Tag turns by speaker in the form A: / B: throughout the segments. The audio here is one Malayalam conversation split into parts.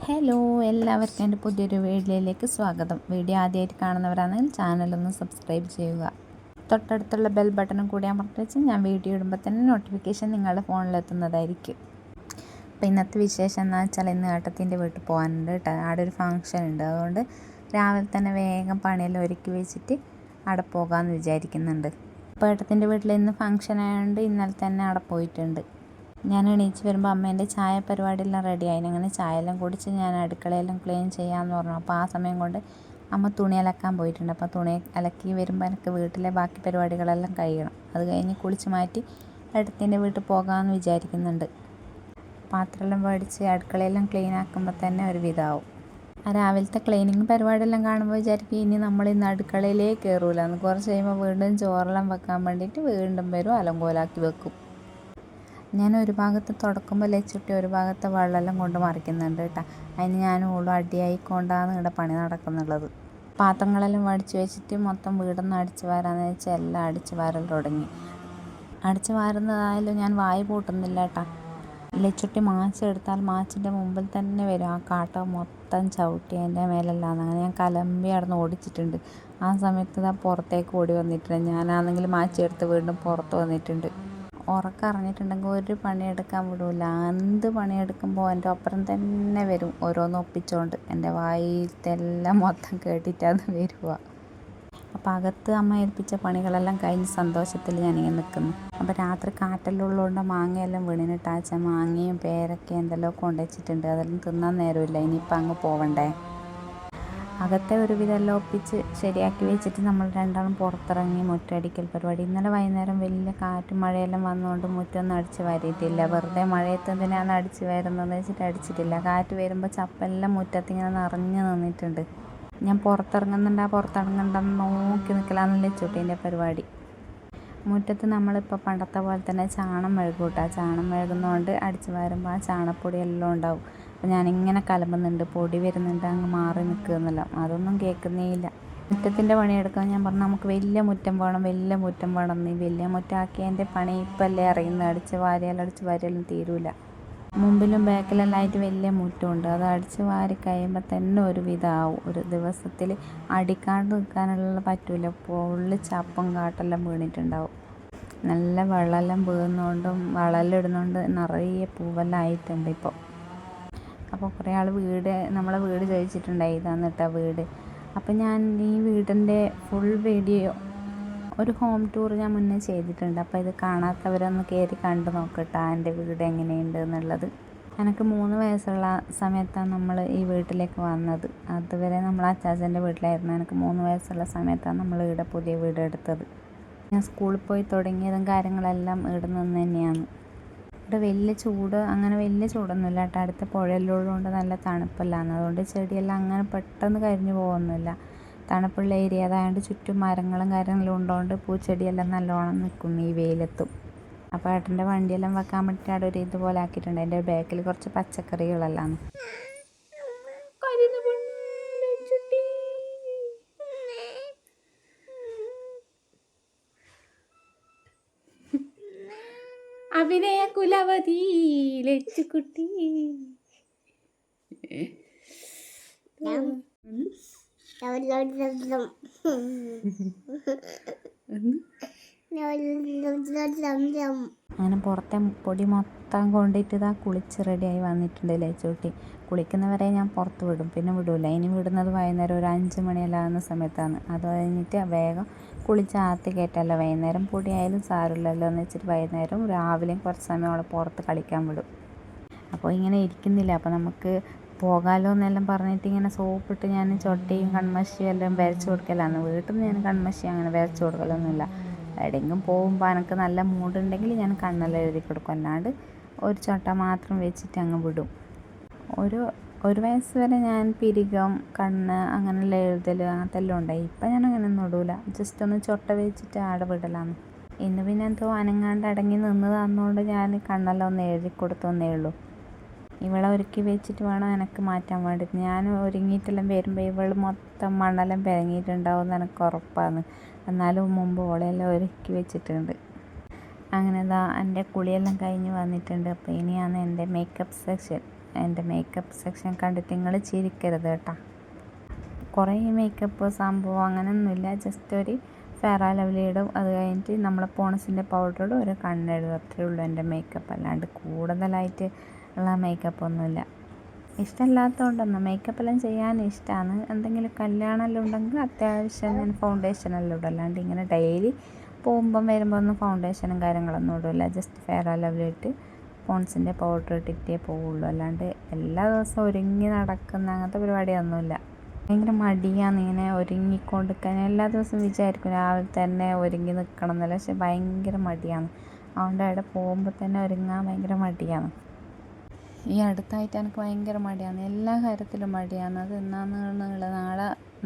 A: ഹലോ, എല്ലാവർക്കും എൻ്റെ പുതിയൊരു വീഡിയോയിലേക്ക് സ്വാഗതം. വീഡിയോ ആദ്യമായിട്ട് കാണുന്നവരാണെങ്കിൽ ചാനലൊന്ന് സബ്സ്ക്രൈബ് ചെയ്യുക. തൊട്ടടുത്തുള്ള ബെൽ ബട്ടണും കൂടി അമർത്തി വെച്ച് ഞാൻ വീഡിയോ ഇടുമ്പോൾ തന്നെ നോട്ടിഫിക്കേഷൻ നിങ്ങളുടെ ഫോണിലെത്തുന്നതായിരിക്കും. അപ്പോൾ ഇന്നത്തെ വിശേഷം എന്താ വെച്ചാൽ, ഇന്ന് ഏട്ടത്തിൻ്റെ വീട്ടിൽ പോകാനുണ്ട് കേട്ടോ. അവിടെ ഒരു ഫംഗ്ഷൻ ഉണ്ട്. അതുകൊണ്ട് രാവിലെ തന്നെ വേഗം പണിയെല്ലാം ഒരുക്കി വെച്ചിട്ട് അവിടെ പോകാമെന്ന് വിചാരിക്കുന്നുണ്ട്. അപ്പോൾ ഏട്ടത്തിൻ്റെ വീട്ടിൽ ഇന്ന് ഫംഗ്ഷൻ ആയതുകൊണ്ട് ഇന്നലെ തന്നെ അവിടെ പോയിട്ടുണ്ട്. ഞാൻ എണീച്ച് വരുമ്പോൾ അമ്മേൻ്റെ ചായ പരിപാടിയെല്ലാം റെഡിയായി. അങ്ങനെ ചായയെല്ലാം കുടിച്ച് ഞാൻ അടുക്കളയെല്ലാം ക്ലീൻ ചെയ്യാമെന്ന് പറഞ്ഞു. അപ്പോൾ ആ സമയം കൊണ്ട് അമ്മ തുണി അലക്കാൻ പോയിട്ടുണ്ട്. അപ്പോൾ തുണി അലക്കി വരുമ്പോൾ എനിക്ക് വീട്ടിലെ ബാക്കി പരിപാടികളെല്ലാം കഴിയണം. അത് കഴിഞ്ഞ് കുളിച്ച് മാറ്റി ഏട്ടത്തിൻ്റെ വീട്ടിൽ പോകാമെന്ന് വിചാരിക്കുന്നുണ്ട്. പാത്രമെല്ലാം മേടിച്ച് അടുക്കളയെല്ലാം ക്ലീൻ ആക്കുമ്പോൾ തന്നെ ഒരു വിധമാവും. രാവിലത്തെ ക്ലീനിങ് പരിപാടിയെല്ലാം കാണുമ്പോൾ വിചാരിക്കും ഇനി നമ്മൾ ഇന്ന് അടുക്കളയിലേക്ക് കയറൂല എന്ന്. കുറച്ച് കഴിയുമ്പോൾ വീണ്ടും ചോറെല്ലാം വെക്കാൻ വേണ്ടിയിട്ട് വീണ്ടും വരും, അലങ്കോലാക്കി വെക്കും. ഞാൻ ഒരു ഭാഗത്ത് തുടക്കുമ്പോൾ ലച്ചുട്ടി ഒരു ഭാഗത്ത് വെള്ളമെല്ലാം കൊണ്ട് മറിക്കുന്നുണ്ട് കേട്ടോ. അതിന് ഞാൻ ഓളും അടിയായിക്കൊണ്ടാണ് ഇവിടെ പണി നടക്കുന്നുള്ളത്. പാത്രങ്ങളെല്ലാം വടിച്ച് വെച്ചിട്ട് മൊത്തം വീടൊന്നും അടിച്ച് വാരാന്ന് വെച്ചാൽ എല്ലാം അടിച്ച് വാരൽ തുടങ്ങി. അടിച്ച് വാരുന്നതായാലും ഞാൻ വായി പൂട്ടുന്നില്ല കേട്ടോ. ലച്ചുട്ടി മാച്ച് എടുത്താൽ മാച്ചിൻ്റെ മുമ്പിൽ തന്നെ വരും. ആ കാട്ട മൊത്തം ചവിട്ടി അതിൻ്റെ മേലെല്ലാം അങ്ങനെ ഞാൻ കലമ്പി നടന്ന് ഓടിച്ചിട്ടുണ്ട്. ആ സമയത്ത് ഇതാ പുറത്തേക്ക് ഓടി വന്നിട്ടുണ്ട്. ഞാനാണെങ്കിൽ മാച്ച് എടുത്ത് വീണ്ടും പുറത്ത് വന്നിട്ടുണ്ട്. ഉറക്കറിഞ്ഞിട്ടുണ്ടെങ്കിൽ ഒരു പണിയെടുക്കാൻ വിടില്ല. എന്ത് പണിയെടുക്കുമ്പോൾ എൻ്റെ ഒപ്പരം തന്നെ വരും, ഓരോന്ന് ഒപ്പിച്ചുകൊണ്ട്. എൻ്റെ വായിലത്തെല്ലാം മൊത്തം കേട്ടിട്ടാണ് വരുക. അപ്പോൾ അകത്ത് അമ്മ ഏൽപ്പിച്ച പണികളെല്ലാം കഴിഞ്ഞ് സന്തോഷത്തിൽ ഞാനിങ്ങനെ നിൽക്കുന്നു. അപ്പോൾ രാത്രി കാറ്റെല്ലാം ഉള്ളതുകൊണ്ട് മാങ്ങയെല്ലാം വീണിട്ടാച്ച മാങ്ങയും പേരൊക്കെ എന്തെല്ലാം കൊണ്ടുവച്ചിട്ടുണ്ട്. അതെല്ലാം തിന്നാൻ നേരമില്ല. ഇനിയിപ്പോൾ അങ്ങ് പോവണ്ടേ. അകത്തെ ഒരുവിധമെല്ലാം ഒപ്പിച്ച് ശരിയാക്കി വെച്ചിട്ട് നമ്മൾ രണ്ടാളും പുറത്തിറങ്ങി മുറ്റടിക്കൽ പരിപാടി. ഇന്നലെ വൈകുന്നേരം വലിയ കാറ്റും മഴയെല്ലാം വന്നുകൊണ്ട് മുറ്റമൊന്നും അടിച്ച് വാരിയിട്ടില്ല. വെറുതെ മഴയത്ത് എന്തിനാണ് അടിച്ച് വരുന്നതെന്ന് വെച്ചിട്ട് അടിച്ചിട്ടില്ല. കാറ്റ് വരുമ്പോൾ ചപ്പെല്ലാം മുറ്റത്തിങ്ങനെ നിറഞ്ഞു നിന്നിട്ടുണ്ട്. ഞാൻ പുറത്തിറങ്ങണ്ടെന്ന് നോക്കി നിൽക്കലാന്നല്ലേ ചുട്ടീൻ്റെ പരിപാടി. മുറ്റത്ത് നമ്മളിപ്പോൾ പണ്ടത്തെ പോലെ തന്നെ ചാണം മെഴുകൂട്ടാ. ചാണം മെഴുകുന്നതുകൊണ്ട് അടിച്ച് വാരുമ്പോൾ ആ ചാണപ്പൊടി എല്ലാം ഉണ്ടാവും. അപ്പോൾ ഞാനിങ്ങനെ കലമ്പുന്നുണ്ട്, പൊടി വരുന്നുണ്ട്, അങ്ങ് മാറി നിൽക്കുന്നില്ല. അതൊന്നും കേൾക്കുന്നേയില്ല. മുറ്റത്തിൻ്റെ പണിയെടുക്കാൻ ഞാൻ പറഞ്ഞു നമുക്ക് വലിയ മുറ്റം വേണം. നീ വലിയ മുറ്റമാക്കിയതിൻ്റെ പണി ഇപ്പല്ലേ അറിയുന്നത്. അടിച്ച് വാരിയാലും തീരൂല. മുമ്പിലും ബാക്കിലെല്ലാം ആയിട്ട് വലിയ മുറ്റമുണ്ട്. അത് അടിച്ച് വാരി കഴിയുമ്പോൾ തന്നെ ഒരു വിധമാവും. ഒരു ദിവസത്തിൽ അടിക്കാണ്ട് നിൽക്കാനുള്ള പറ്റൂല. പൊള്ളി ചപ്പും കാട്ടെല്ലാം വീണിട്ടുണ്ടാവും. നല്ല വെള്ളമെല്ലാം വീഴുന്നതുകൊണ്ടും വളമെല്ലാം ഇടുന്നതുകൊണ്ട് നിറയെ പൂവെല്ലാം ആയിട്ടുണ്ട് ഇപ്പോൾ. അപ്പോൾ കുറേ ആൾ നമ്മളെ വീട് ചോദിച്ചിട്ടുണ്ടായി, ഇതാന്ന് കേട്ടോ വീട്. അപ്പോൾ ഞാൻ ഈ വീടിൻ്റെ ഫുൾ വീഡിയോ ഒരു ഹോം ടൂർ ഞാൻ മുന്നേ ചെയ്തിട്ടുണ്ട്. അപ്പോൾ ഇത് കാണാത്തവരൊന്ന് കയറി കണ്ടു നോക്കട്ടെ എൻ്റെ വീട് എങ്ങനെയുണ്ട് എന്നുള്ളത്. എനിക്ക് 3 വയസ്സുള്ള സമയത്താണ് നമ്മൾ ഈ വീട്ടിലേക്ക് വന്നത്. അതുവരെ നമ്മൾ അച്ചാച്ചൻ്റെ വീട്ടിലായിരുന്നു. എനിക്ക് 3 വയസ്സുള്ള സമയത്താണ് നമ്മൾ ഇവിടെ പുതിയ വീട് എടുത്തത്. ഞാൻ സ്കൂളിൽ പോയി തുടങ്ങിയതും കാര്യങ്ങളെല്ലാം ഇവിടെ നിന്ന് തന്നെയാണ്. ഇവിടെ വലിയ ചൂടൊന്നുമില്ല കേട്ടോ. അടുത്ത പുഴയെല്ലാം ഉള്ളതുകൊണ്ട് നല്ല തണുപ്പല്ലാന്ന്. അതുകൊണ്ട് ചെടിയെല്ലാം അങ്ങനെ പെട്ടെന്ന് കരിഞ്ഞു പോകുന്നില്ല. തണുപ്പുള്ള ഏരിയ അതായത് ചുറ്റും മരങ്ങളും കാര്യങ്ങളും ഉള്ളതുകൊണ്ട് പൂച്ചെടിയെല്ലാം നല്ലോണം നിൽക്കും ഈ വെയിലെത്തും. അപ്പോൾ ഏട്ടൻ്റെ വണ്ടിയെല്ലാം വെക്കാൻ വേണ്ടിയിട്ട് അവിടെ ഒരു ഇതുപോലെ ആക്കിയിട്ടുണ്ട്. എൻ്റെ ബാക്കിൽ കുറച്ച് പച്ചക്കറികളെല്ലാം. അഭിനയ കുലവതി ലച്ചുകുട്ടി. അങ്ങനെ പുറത്തെ പൊടി മൊത്തം കൊണ്ടിട്ട് ഇതാ കുളിച്ച് റെഡിയായി വന്നിട്ടുണ്ട് ലച്ചുകുട്ടി. കുളിക്കുന്നവരെ ഞാൻ പുറത്ത് വിടും, പിന്നെ വിടൂല. ഇനി വിടുന്നത് വൈകുന്നേരം ഒരു 5 മണിയെല്ലാം ആകുന്ന സമയത്താണ്. അത് കഴിഞ്ഞിട്ട് വേഗം കുളിച്ച് ആത്തി കയറ്റല്ല. വൈകുന്നേരം പൊടിയായാലും സാരമില്ലല്ലോ എന്ന് വെച്ചിട്ട് വൈകുന്നേരം രാവിലെയും കുറച്ച് സമയം അവളെ പുറത്ത് കളിക്കാൻ വിടും. അപ്പോൾ ഇങ്ങനെ ഇരിക്കുന്നില്ല. അപ്പോൾ നമുക്ക് പോകാമല്ലോ എന്നെല്ലാം പറഞ്ഞിട്ട് ഇങ്ങനെ സോപ്പിട്ട് ഞാൻ ചൊട്ടയും കൺമഷിയും എല്ലാം വരച്ച് കൊടുക്കലാണ്. വീട്ടിൽ നിന്ന് ഞാൻ കൺമഷി അങ്ങനെ വരച്ച് കൊടുക്കലൊന്നുമില്ല. എവിടെയെങ്കിലും പോകുമ്പോൾ എനിക്ക് നല്ല മൂടുണ്ടെങ്കിൽ ഞാൻ കണ്ണെല്ലാം എഴുതി കൊടുക്കും. അല്ലാണ്ട് ഒരു ചൊട്ട മാത്രം വെച്ചിട്ട് അങ്ങ് വിടും. ഒരു വയസ്സ് വരെ ഞാൻ പിരികം, കണ്ണ് അങ്ങനെയുള്ള എഴുതൽ അതെല്ലാം ഉണ്ടായി. ഇപ്പം ഞാൻ അങ്ങനെയൊന്നും ഇടൂല. ജസ്റ്റ് ഒന്ന് ചൊട്ട വെച്ചിട്ട് ആടെ വിടലാണ്. ഇന്ന് പിന്നെ എന്തോ അനങ്ങാണ്ട് അടങ്ങി നിന്ന് തന്നുകൊണ്ട് ഞാൻ കണ്ണെല്ലാം ഒന്ന് എഴുതി കൊടുത്തന്നേ ഉള്ളൂ. ഇവളെ ഒരുക്കി വെച്ചിട്ട് വേണം എനിക്ക് മാറ്റാൻ വേണ്ടിയിട്ട്. ഞാൻ ഒരുങ്ങിയിട്ടെല്ലാം വരുമ്പോൾ ഇവൾ മൊത്തം മണ്ണെല്ലാം പിറങ്ങിയിട്ടുണ്ടാവും എന്ന് എനിക്ക് ഉറപ്പാണ്. എന്നാലും മുമ്പ് ഓളെല്ലാം ഒരുക്കി വെച്ചിട്ടുണ്ട്. അങ്ങനെ എൻ്റെ കുളിയെല്ലാം കഴിഞ്ഞ് വന്നിട്ടുണ്ട്. അപ്പോൾ ഇനിയാണ് എൻ്റെ മേക്കപ്പ് സെക്ഷൻ. എൻ്റെ മേക്കപ്പ് സെക്ഷൻ കണ്ടിട്ട് നിങ്ങൾ ചിരിക്കരുത് കേട്ടോ. കുറേ മേക്കപ്പ് സംഭവം അങ്ങനെയൊന്നുമില്ല, ജസ്റ്റ് ഒരു ഫെയർ ആൻഡ് ലവ്ലി ഇടും, അത് കഴിഞ്ഞിട്ട് നമ്മളെ പോൺസിൻ്റെ പൗഡർ ഇടും, ഒരു കണ്ണെഴുതും, അത്രയേ ഉള്ളൂ എൻ്റെ മേക്കപ്പ്. അല്ലാണ്ട് കൂടുതലായിട്ട് ഉള്ള മേക്കപ്പ് ഒന്നുമില്ല. ഇഷ്ടമല്ലാത്തതുകൊണ്ടൊന്നും, മേക്കപ്പെല്ലാം ചെയ്യാൻ ഇഷ്ടമാണ്. എന്തെങ്കിലും കല്യാണമെല്ലാം ഉണ്ടെങ്കിൽ അത്യാവശ്യം ഞാൻ ഫൗണ്ടേഷനെല്ലാം ഇടും. അല്ലാണ്ട് ഇങ്ങനെ ഡെയിലി പോകുമ്പം വരുമ്പോൾ ഒന്നും ഫൗണ്ടേഷനും കാര്യങ്ങളൊന്നും ഇടില്ല. ജസ്റ്റ് ഫെയർ ആൻഡ് ലവ്ലി ഇട്ട് പോൺസിൻ്റെ പൗഡർ ഇട്ടിട്ടേ പോവുള്ളൂ. അല്ലാണ്ട് എല്ലാ ദിവസവും ഒരുങ്ങി നടക്കുന്ന അങ്ങനത്തെ പരിപാടിയൊന്നുമില്ല. ഭയങ്കര മടിയാണ് ഇങ്ങനെ ഒരുങ്ങിക്കൊണ്ടിരിക്കാൻ. എല്ലാ ദിവസവും വിചാരിക്കും രാവിലെ തന്നെ ഒരുങ്ങി നിൽക്കണം എന്നല്ല, പക്ഷെ ഭയങ്കര മടിയാണ്. അതുകൊണ്ട് അവിടെ പോകുമ്പോൾ തന്നെ ഒരുങ്ങാൻ ഭയങ്കര മടിയാണ്. ഈ അടുത്തായിട്ട് എനിക്ക് ഭയങ്കര മടിയാണ്, എല്ലാ കാര്യത്തിലും മടിയാണ്. അത് എന്നാന്നുള്ള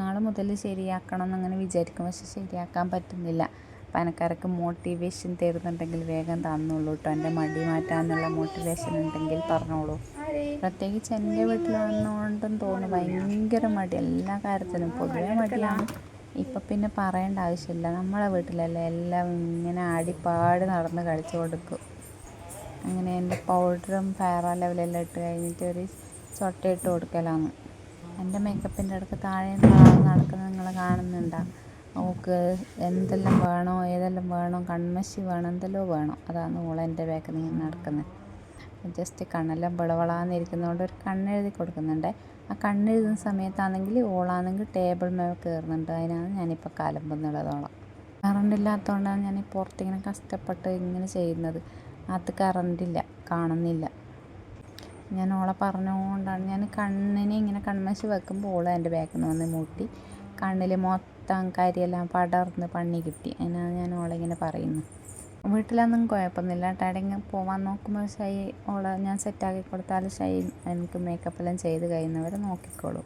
A: നാളെ മുതൽ ശരിയാക്കണം എന്നങ്ങനെ വിചാരിക്കും, പക്ഷെ ശരിയാക്കാൻ പറ്റുന്നില്ല. അപ്പം എനിക്കാർക്ക് മോട്ടിവേഷൻ തരുന്നുണ്ടെങ്കിൽ വേഗം തന്നോളൂ കേട്ടോ. എൻ്റെ മടി മാറ്റാനുള്ള മോട്ടിവേഷൻ ഉണ്ടെങ്കിൽ പറഞ്ഞോളൂ. പ്രത്യേകിച്ച് എൻ്റെ വീട്ടിൽ വന്നുകൊണ്ടും തോന്നുന്നു ഭയങ്കര മടി, എല്ലാ കാര്യത്തിലും പൊതുവേ മടിയാണ്. ഇപ്പം പിന്നെ പറയേണ്ട ആവശ്യമില്ല, നമ്മളെ വീട്ടിലല്ലേ എല്ലാം ഇങ്ങനെ ആടിപ്പാടി നടന്ന് കളിച്ചു കൊടുക്കും. അങ്ങനെ എൻ്റെ പൗഡറും ഫെയർ ആൻഡ് ലവ്ലിയെല്ലാം ഇട്ട് കഴിഞ്ഞിട്ട് ഒരു ചൊട്ടയിട്ട് കൊടുക്കലാണ്. എൻ്റെ മേക്കപ്പിൻ്റെ അടുത്ത് താഴെ നടക്കുന്നത് നിങ്ങൾ കാണുന്നുണ്ടോ? അവൾക്ക് എന്തെല്ലാം വേണോ, ഏതെല്ലാം വേണോ, കൺമഷി വേണം, എന്തെല്ലോ വേണം, അതാണ് ഓളെൻ്റെ ബാക്കിൽ നിന്ന് നടക്കുന്നത്. ജസ്റ്റ് കണ്ണെല്ലാം വിളവളാന്നിരിക്കുന്നതുകൊണ്ട് ഒരു കണ്ണെഴുതി കൊടുക്കുന്നുണ്ട്. ആ കണ്ണെഴുതുന്ന സമയത്താണെങ്കിൽ ഓളാണെങ്കിൽ ടേബിൾ മേൽ കയറുന്നുണ്ട്. അതിനാണ് ഞാനിപ്പോൾ കലമ്പുന്നുള്ളതോളം. കറണ്ടില്ലാത്തതുകൊണ്ടാണ് ഞാൻ പുറത്തിങ്ങനെ കഷ്ടപ്പെട്ട് ഇങ്ങനെ ചെയ്യുന്നത്. അത് കറണ്ടില്ല, കാണുന്നില്ല. ഞാൻ ഓളെ പറഞ്ഞുകൊണ്ടാണ്, ഞാൻ കണ്ണിന് ഇങ്ങനെ കൺമഷി വെക്കുമ്പോൾ ഓളെ എൻ്റെ ബാക്കിൽ നിന്ന് വന്ന് മുട്ടി കണ്ണിൽ മൊത്തം കരിയെല്ലാം പടർന്ന് പണി കിട്ടി. അതിനാണ് ഞാൻ ഓളെ ഇങ്ങനെ പറയുന്നത്. വീട്ടിലൊന്നും കുഴപ്പമൊന്നുമില്ല. എവിടെയെങ്കിലും പോകാൻ നോക്കുമ്പോൾ ഷൈ ഓളെ ഞാൻ സെറ്റാക്കി കൊടുത്താൽ ഷൈ എനിക്ക് മേക്കപ്പെല്ലാം ചെയ്ത് കഴിയുന്നവരെ നോക്കിക്കോളൂ.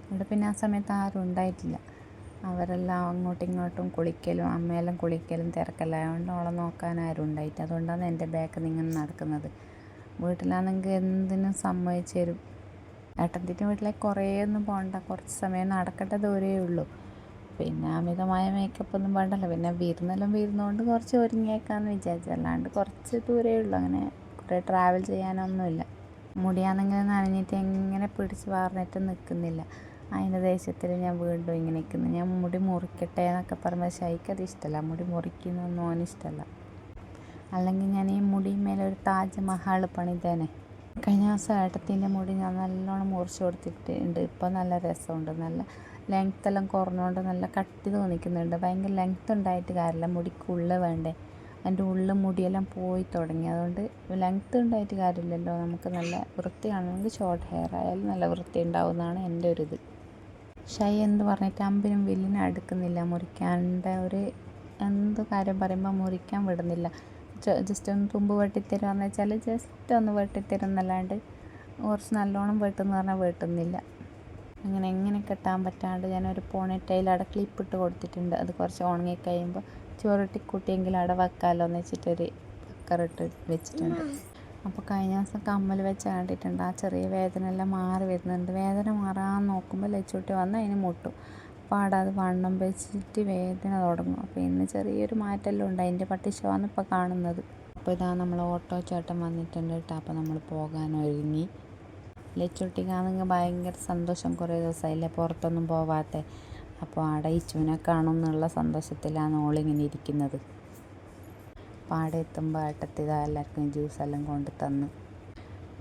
A: ഇവിടെ പിന്നെ ആ സമയത്ത് ആരും ഉണ്ടായിട്ടില്ല. അവരെല്ലാം അങ്ങോട്ടും ഇങ്ങോട്ടും കുളിക്കലും അമ്മയെല്ലാം കുളിക്കലും തിരക്കല്ലായതുകൊണ്ട് ഓളെ നോക്കാൻ ആരും ഉണ്ടായിട്ട്, അതുകൊണ്ടാണ് എൻ്റെ ബാക്കിൽ നിന്ന് ഇങ്ങനെ നടക്കുന്നത്. വീട്ടിലാണെങ്കിൽ എന്തിനും സമ്മതിച്ചു തരും. ഏട്ടത്തിൻ്റെ വീട്ടിലേക്ക് കുറേ ഒന്നും പോകണ്ട, കുറച്ച് സമയം നടക്കേണ്ട ദൂരമേ ഉള്ളൂ. പിന്നെ അമിതമായ മേക്കപ്പൊന്നും വേണ്ടല്ലോ. പിന്നെ വിരുന്നുകൊണ്ട് കുറച്ച് ഒരുങ്ങിയേക്കാന്ന് വിചാരിച്ചു, അല്ലാണ്ട് കുറച്ച് ദൂരമേ ഉള്ളൂ. അങ്ങനെ കുറേ ട്രാവൽ ചെയ്യാനൊന്നുമില്ല. മുടിയാണെങ്കിൽ നനഞ്ഞിട്ട് എങ്ങനെ പിടിച്ച് വാർന്നിട്ട് നിൽക്കുന്നില്ല. അതിൻ്റെ ദേഷ്യത്തിൽ ഞാൻ വീണ്ടും ഇങ്ങനെ നിൽക്കുന്നു. ഞാൻ മുടി മുറിക്കട്ടെ എന്നൊക്കെ പറയുമ്പോൾ ഷൈക്കത് ഇഷ്ടമല്ല, മുടി മുറിക്കുന്നൊന്നും ഓനിഷ്ടമല്ല. അല്ലെങ്കിൽ ഞാൻ ഈ മുടിമേലെ ഒരു താജ്മഹൽ പണിതേനെ. കഴിഞ്ഞ ദിവസം ഏട്ടത്തിൻ്റെ മുടി ഞാൻ നല്ലോണം മുറിച്ച് കൊടുത്തിട്ടുണ്ട്. ഇപ്പോൾ നല്ല രസമുണ്ട്, നല്ല ലെങ്ത്തെല്ലാം കുറഞ്ഞുകൊണ്ട് നല്ല കട്ടി തോന്നിക്കുന്നുണ്ട്. ഭയങ്കര ലെങ്ത്ത് ഉണ്ടായിട്ട് കാര്യമില്ല, മുടിക്കുള്ളിൽ വേണ്ടേ. എൻ്റെ ഉള്ളിൽ മുടിയെല്ലാം പോയി തുടങ്ങി, അതുകൊണ്ട് ലെങ്ത്ത് ഉണ്ടായിട്ട് കാര്യമില്ലല്ലോ. നമുക്ക് നല്ല വൃത്തി കാണണമെങ്കിൽ ഷോർട്ട് ഹെയർ ആയാലും നല്ല വൃത്തി ഉണ്ടാവുമെന്നാണ് എൻ്റെ ഒരു ഇത്. ഷൈ എന്ത് പറഞ്ഞിട്ട് അമ്പിനും വില്ലിനും അടുക്കുന്നില്ല. മുറിക്കാണ്ട ഒരു എന്ത് കാര്യം പറയുമ്പോൾ മുറിക്കാൻ വിടുന്നില്ല. ജസ്റ്റ് ഒന്ന് തുമ്പ് വെട്ടിത്തരുമെന്ന് വെച്ചാൽ ജസ്റ്റ് ഒന്ന് വെട്ടിത്തരും എന്നല്ലാണ്ട് കുറച്ച് നല്ലോണം വെട്ടെന്ന് പറഞ്ഞാൽ വെട്ടുന്നില്ല. എങ്ങനെ കെട്ടാൻ പറ്റാണ്ട് ഞാനൊരു പോണി ടൈൽ അവിടെ ക്ലിപ്പിട്ട് കൊടുത്തിട്ടുണ്ട്. അത് കുറച്ച് ഉണങ്ങി കഴിയുമ്പോൾ ചുരുട്ടിക്കുട്ടിയെങ്കിലും അവിടെ വെക്കാമല്ലോ എന്ന് വെച്ചിട്ടൊരു കറിട്ട് വെച്ചിട്ടുണ്ട്. അപ്പോൾ കഴിഞ്ഞ ദിവസം കമ്മൽ വെച്ച് കണ്ടിട്ടുണ്ട്. ആ ചെറിയ വേദന എല്ലാം മാറി വരുന്നുണ്ട്. വേദന മാറാൻ നോക്കുമ്പോൾ ലച്ചുട്ടി വന്ന് അതിന് മുട്ടും. അപ്പോൾ അവിടെ അത് വണ്ണം വെച്ചിട്ട് വേദന തുടങ്ങും. അപ്പോൾ ഇന്ന് ചെറിയൊരു മാറ്റമെല്ലാം ഉണ്ട്. അതിൻ്റെ പട്ടിഷമാണ് ഇപ്പോൾ കാണുന്നത്. അപ്പോൾ ഇതാ നമ്മൾ ഓട്ടോ ചേട്ടൻ വന്നിട്ടുണ്ട് കേട്ടോ. അപ്പോൾ നമ്മൾ പോകാൻ ഒരുങ്ങി. ലച്ചുട്ടിക്കാണെങ്കിൽ ഭയങ്കര സന്തോഷം, കുറേ ദിവസമായില്ലേ പുറത്തൊന്നും പോവാത്ത. അപ്പോൾ അവിടെ ഇച്ചുവിനെ കാണും എന്നുള്ള സന്തോഷത്തിലാണ് ഓളിങ്ങനെ ഇരിക്കുന്നത്. അപ്പോൾ അവിടെ എത്തുമ്പോൾ ഏട്ടത്തി എല്ലാവർക്കും ജ്യൂസെല്ലാം കൊണ്ട് തന്ന്,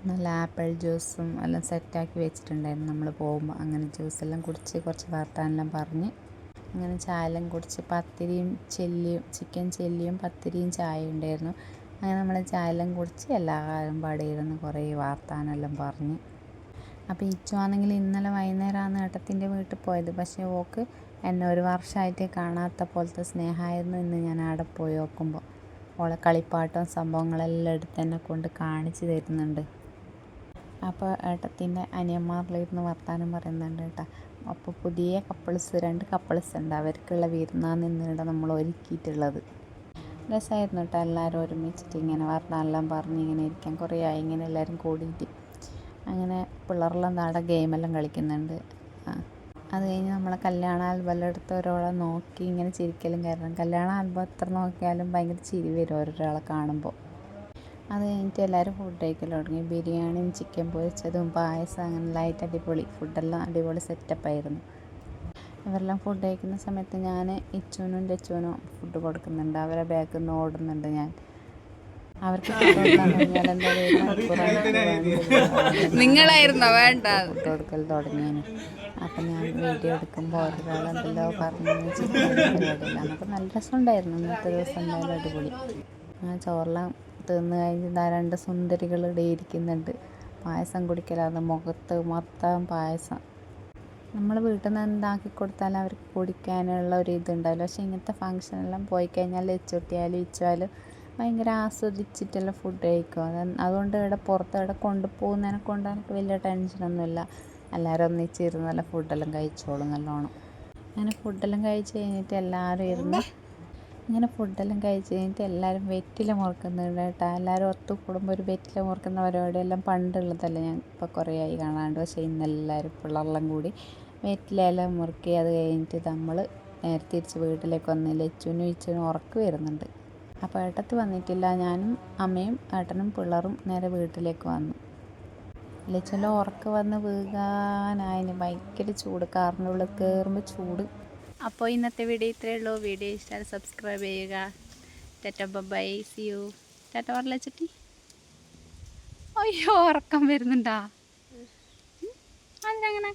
A: നല്ല ആപ്പിൾ ജ്യൂസും എല്ലാം സെറ്റാക്കി വെച്ചിട്ടുണ്ടായിരുന്നു നമ്മൾ പോകുമ്പോൾ. അങ്ങനെ ജ്യൂസെല്ലാം കുടിച്ച് കുറച്ച് വർത്താനെല്ലാം പറഞ്ഞ് അങ്ങനെ ചായയെല്ലാം കുടിച്ച് ചിക്കൻ ചെല്ലിയും പത്തിരിയും ചായ ഉണ്ടായിരുന്നു. അങ്ങനെ നമ്മൾ ചായയെല്ലാം കുടിച്ച് എല്ലാവരും പാടിയിരുന്ന് കുറേ വർത്താനെല്ലാം പറഞ്ഞ്. അപ്പോൾ ഇച്ചു ആണെങ്കിൽ ഇന്നലെ വൈകുന്നേരമാണ് ഏട്ടത്തിൻ്റെ വീട്ടിൽ പോയത്. പക്ഷേ ഓക്ക് എന്നെ ഒരു വർഷമായിട്ട് കാണാത്ത പോലത്തെ സ്നേഹമായിരുന്നു ഇന്ന് ഞാൻ അവിടെ പോയി നോക്കുമ്പോൾ. ഓളെ കളിപ്പാട്ടവും സംഭവങ്ങളെല്ലാം എടുത്ത് എന്നെ കൊണ്ട് കാണിച്ച് തരുന്നുണ്ട്. അപ്പോൾ ഏട്ടത്തിൻ്റെ അനിയന്മാരിലിരുന്ന് വർത്താനം പറയുന്നുണ്ട് കേട്ടോ. അപ്പോൾ പുതിയ രണ്ട് കപ്പിൾസ് ഉണ്ട്, അവർക്കുള്ള വിരുന്നാണ് ഇന്നിവിടെ നമ്മൾ ഒരുക്കിയിട്ടുള്ളത്. രസമായിരുന്നു കേട്ടോ, എല്ലാവരും ഒരുമിച്ചിട്ട് ഇങ്ങനെ വർത്താനെല്ലാം പറഞ്ഞ് ഇങ്ങനെ ഇരിക്കാൻ. കുറേ ആയി ഇങ്ങനെ എല്ലാവരും കൂടിയിട്ട്. അങ്ങനെ പിള്ളേരെല്ലാം നാടെ ഗെയിമെല്ലാം കളിക്കുന്നുണ്ട്. അത് കഴിഞ്ഞ് നമ്മളെ കല്യാണ ആൽബം എടുത്ത് ഒരാളെ നോക്കി ഇങ്ങനെ ചിരിക്കലും കാരണം കല്യാണ ആൽബം എത്ര നോക്കിയാലും ഭയങ്കര ചിരി വരും ഓരോരാളെ കാണുമ്പോൾ. അത് കഴിഞ്ഞിട്ട് എല്ലാവരും ഫുഡ് കഴിക്കൽ തുടങ്ങി. ബിരിയാണിയും ചിക്കൻ പൊരിച്ചതും പായസം അങ്ങനെ ലൈറ്റ് അടിപൊളി ഫുഡെല്ലാം അടിപൊളി സെറ്റപ്പായിരുന്നു. ഇവരെല്ലാം ഫുഡ് കഴിക്കുന്ന സമയത്ത് ഞാൻ ഇച്ചുവിനും ലച്ചുവിനും ഫുഡ് കൊടുക്കുന്നുണ്ട്. അവരെ ബാക്കിൽ നിന്ന് ഓടുന്നുണ്ട് ഞാൻ. അവർക്ക് ഫുഡ് കൊടുക്കാൻ തുടങ്ങിയാൽ എന്തായാലും നിങ്ങളായിരുന്നോ വേണ്ട ഫുഡ് കൊടുക്കൽ തുടങ്ങിയേന്. അപ്പം ഞാൻ വീഡിയോ എടുക്കുമ്പോൾ ഒരാളെന്തല്ലോ പറഞ്ഞു ചിക്കൻ പരിപാടിയില്ല. അപ്പോൾ നല്ല രസമുണ്ടായിരുന്നു. ഇന്നത്തെ ദിവസം എന്തായാലും അടിപൊളി. ആ ചോറെല്ലാം തിന്ന് കഴിഞ്ഞ് 2 സുന്ദരികൾ ഇവിടെ ഇരിക്കുന്നുണ്ട്. പായസം കുടിക്കലായിരുന്നു. മുഖത്ത് മൊത്തം പായസം. നമ്മൾ വീട്ടിൽ നിന്ന് എന്താക്കി കൊടുത്താലും അവർക്ക് കുടിക്കാനുള്ള ഒരു ഇതുണ്ടാവില്ല. പക്ഷേ ഇങ്ങനത്തെ ഫങ്ഷനെല്ലാം പോയി കഴിഞ്ഞാൽ ലച്ചുട്ടിയാലും ഇച്ചുവാലും ഭയങ്കര ആസ്വദിച്ചിട്ടെല്ലാം ഫുഡ് കഴിക്കും. അതുകൊണ്ട് ഇവിടെ പുറത്ത് ഇവിടെ കൊണ്ടുപോകുന്നതിനെ കൊണ്ട് എനിക്ക് വലിയ ടെൻഷനൊന്നുമില്ല. എല്ലാവരും ഒന്നിച്ചിരുന്നെല്ലാം ഫുഡെല്ലാം കഴിച്ചോളും നല്ലോണം. അങ്ങനെ ഫുഡെല്ലാം കഴിച്ച് കഴിഞ്ഞിട്ട് എല്ലാവരും വെറ്റില മുറുക്കുന്നുണ്ട് കേട്ടോ. എല്ലാവരും ഒത്തുകൂടുമ്പോൾ ഒരു വെറ്റില മുറുക്കുന്ന പരിപാടിയെല്ലാം പണ്ടുള്ളതല്ല. ഞാൻ ഇപ്പോൾ കുറേ ആയി കാണാണ്ട്. പക്ഷേ ഇന്നെല്ലാവരും പിള്ളേരെല്ലാം കൂടി വെറ്റിലയെല്ലാം മുറുക്കി. അത് കഴിഞ്ഞിട്ട് നമ്മൾ നേരെ തിരിച്ച് വീട്ടിലേക്ക് വന്ന് ലച്ചുവിനും ഇച്ചുവിനും ഉറക്ക് വരുന്നുണ്ട്. അപ്പോൾ ഏട്ടത്തി വന്നിട്ടില്ല. ഞാനും അമ്മയും ഏട്ടനും പിള്ളേരും നേരെ വീട്ടിലേക്ക് വന്നു. ലച്ചുവിൻ്റെ ഉറക്ക് വന്ന് വീകാനായതിന് ഭയങ്കര ചൂട്. കാറിൻ്റെ ഉള്ളിൽ കയറുമ്പോൾ ചൂട്. അപ്പോൾ ഇന്നത്തെ വീഡിയോ ഇത്രയേ ഉള്ളൂ. വീഡിയോ ഇഷ്ടമായി സബ്സ്ക്രൈബ് ചെയ്യുക. Tata bye see you. Tata പറഞ്ഞ ലച്ചുട്ടി. അയ്യോ ഉറക്കം വരുന്നുണ്ടാ? അതിനങ്ങനെ